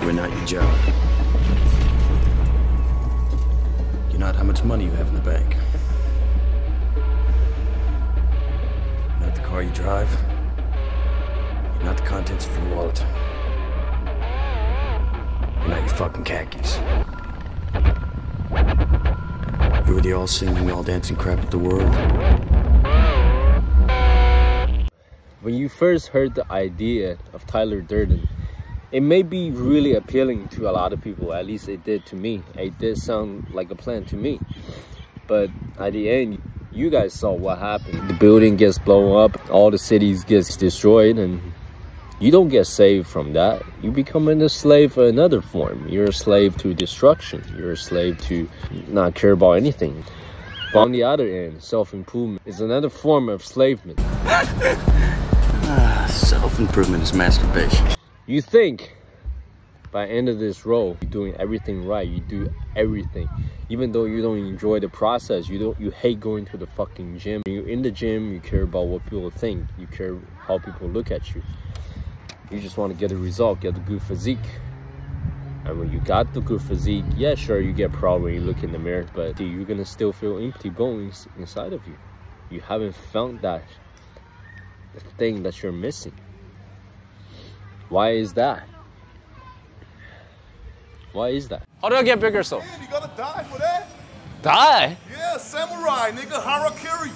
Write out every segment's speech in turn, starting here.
We're not your job. You're not how much money you have in the bank. You're not the car you drive. You're not the contents of your wallet. You're not your fucking khakis. You're the all singing, all dancing crap of the world. When you first heard the idea of Tyler Durden, it may be really appealing to a lot of people. At least it did to me. It did sound like a plan to me. But at the end, you guys saw what happened. The building gets blown up, all the cities gets destroyed, and you don't get saved from that. You become a slave in another form. You're a slave to destruction. You're a slave to not care about anything. But on the other end, self-improvement is another form of enslavement. Self-improvement is masturbation. You think by the end of this role, you're doing everything right. You do everything. Even though you don't enjoy the process, you hate going to the fucking gym. You're in the gym, you care about what people think. You care how people look at you. You just want to get a result, get a good physique. And when you got the good physique, yeah, sure, you get proud when you look in the mirror, but you're gonna still feel empty bones inside of you. You haven't found that the thing that you're missing. Why is that? Why is that? How do I get bigger so? Man, you gotta die for that. Die? Yeah, samurai, nigga, harakiri.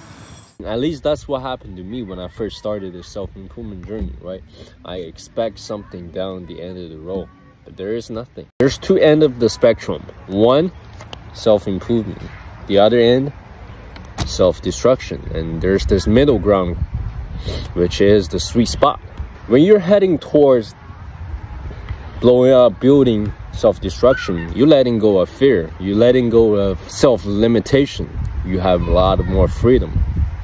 At least that's what happened to me when I first started this self-improvement journey, right? I expect something down the end of the road, but there is nothing. There's two ends of the spectrum. One, self-improvement. The other end, self-destruction. And there's this middle ground, which is the sweet spot. When you're heading towards blowing up, building, self-destruction, you're letting go of fear. You're letting go of self-limitation. You have a lot more freedom.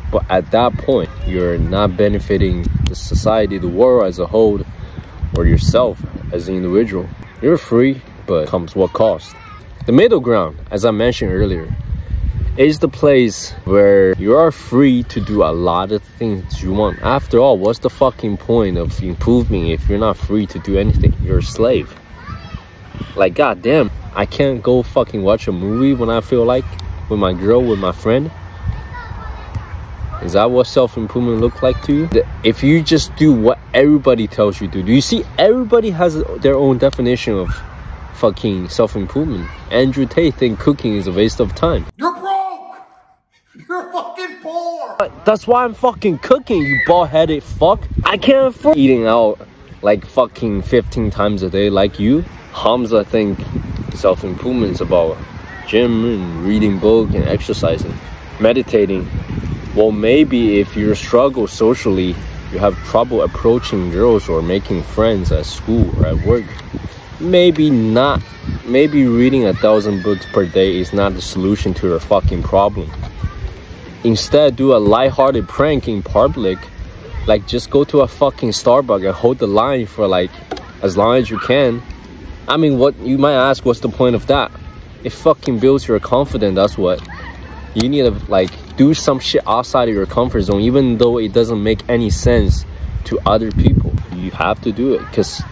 But at that point, you're not benefiting the society, the world as a whole, or yourself as an individual. You're free, but comes what cost? The middle ground, as I mentioned earlier, is the place where you are free to do a lot of things you want. After all, what's the fucking point of improving if you're not free to do anything? You're a slave. Like, goddamn, I can't go fucking watch a movie when I feel like, with my girl, with my friend. Is that what self-improvement looks like to you? If you just do what everybody tells you to do. Do you see, everybody has their own definition of fucking self-improvement. Andrew Tate thinks cooking is a waste of time. You're broke! You're fucking poor! That's why I'm fucking cooking, you bald-headed fuck. I can't afford eating out like fucking 15 times a day like you. Hamza think self-improvement is about gym and reading book and exercising, meditating. Well, maybe if you struggle socially, you have trouble approaching girls or making friends at school or at work, maybe reading 1,000 books per day is not the solution to your fucking problem. Instead, do a lighthearted prank in public, like just go to a fucking Starbucks and hold the line for like as long as you can. I mean, what you might ask, what's the point of that? It fucking builds your confidence. That's what you need to like do, some shit outside of your comfort zone, even though it doesn't make any sense to other people. You have to do it, because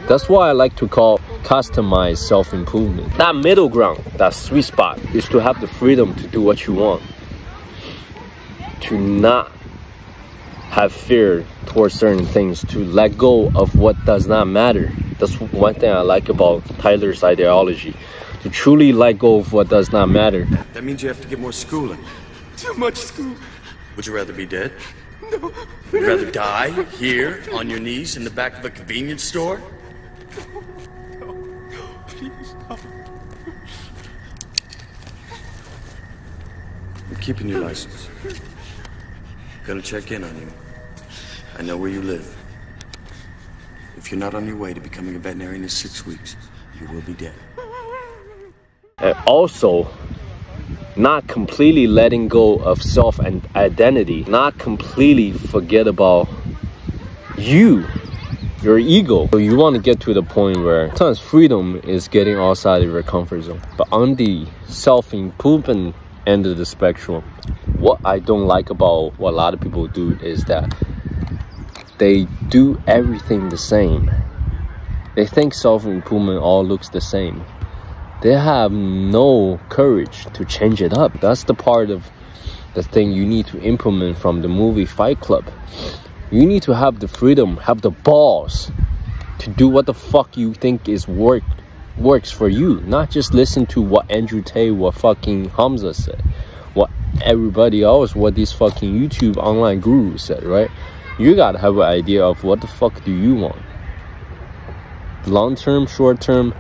that's why I like to call customized self-improvement. That middle ground, that sweet spot, is to have the freedom to do what you want, to not have fear towards certain things, to let go of what does not matter. That's one thing I like about Tyler's ideology, to truly let go of what does not matter. That means you have to get more schooling. Too much school. Would you rather be dead? No. Would you rather die here on your knees in the back of a convenience store? No, please, no. I'm keeping your license. Gonna check in on you. I know where you live. If you're not on your way to becoming a veterinarian in 6 weeks, you will be dead. And also, not completely letting go of self and identity, not completely forget about you, your ego. So you want to get to the point where sometimes freedom is getting outside of your comfort zone. But on the self-improvement end of the spectrum, what I don't like about what a lot of people do is that they do everything the same. They think self-improvement all looks the same. They have no courage to change it up. That's the part of the thing you need to implement from the movie Fight Club. You need to have the freedom, have the balls to do what the fuck you think is works for you. Not just listen to what Andrew Tate, what fucking Hamza said, what everybody else, what these fucking YouTube online gurus said, right? You gotta have an idea of what the fuck do you want. Long term, short term,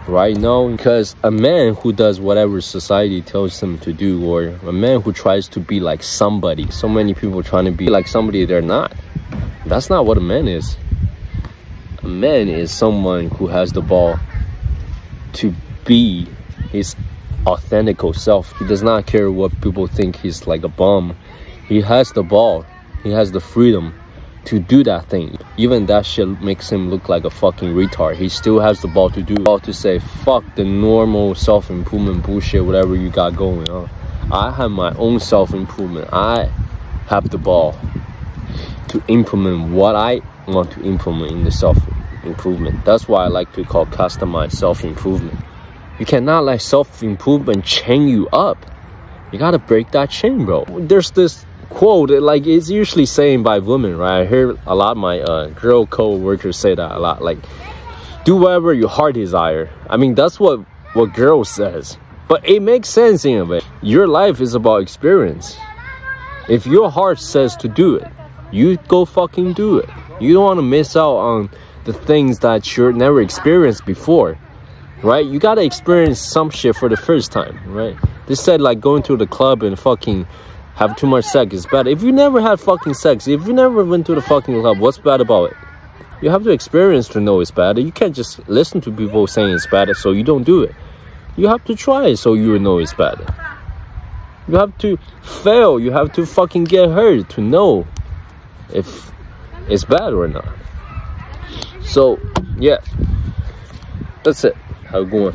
right now. Because a man who does whatever society tells him to do, or a man who tries to be like somebody, so many people trying to be like somebody they're not, that's not what a man is. A man is someone who has the ball to be his authentic self. He does not care what people think he's like a bum. He has the ball, he has the freedom to do that thing. Even that shit makes him look like a fucking retard. He still has the ball to do, to say fuck the normal self-improvement bullshit, whatever you got going on. I have my own self-improvement. I have the ball to implement what I want to implement in the self-improvement. That's why I like to call customized self-improvement. You cannot let self-improvement chain you up. You gotta break that chain, bro. There's this quote, like, it's usually saying by women, right? I hear a lot of my girl co-workers say that a lot, like, do whatever your heart desire. I mean, that's what girls says, but it makes sense in a way. Your life is about experience. If your heart says to do it, you go fucking do it. You don't want to miss out on the things that you've never experienced before, right? You gotta experience some shit for the first time, right? They said like going to the club and fucking have too much sex is bad. If you never had fucking sex, if you never went to the fucking club, what's bad about it? You have to experience to know it's bad. You can't just listen to people saying it's bad so you don't do it. You have to try it so you know it's bad. You have to fail. You have to fucking get hurt to know if it's bad or not. So yeah, that's it. Have a good one.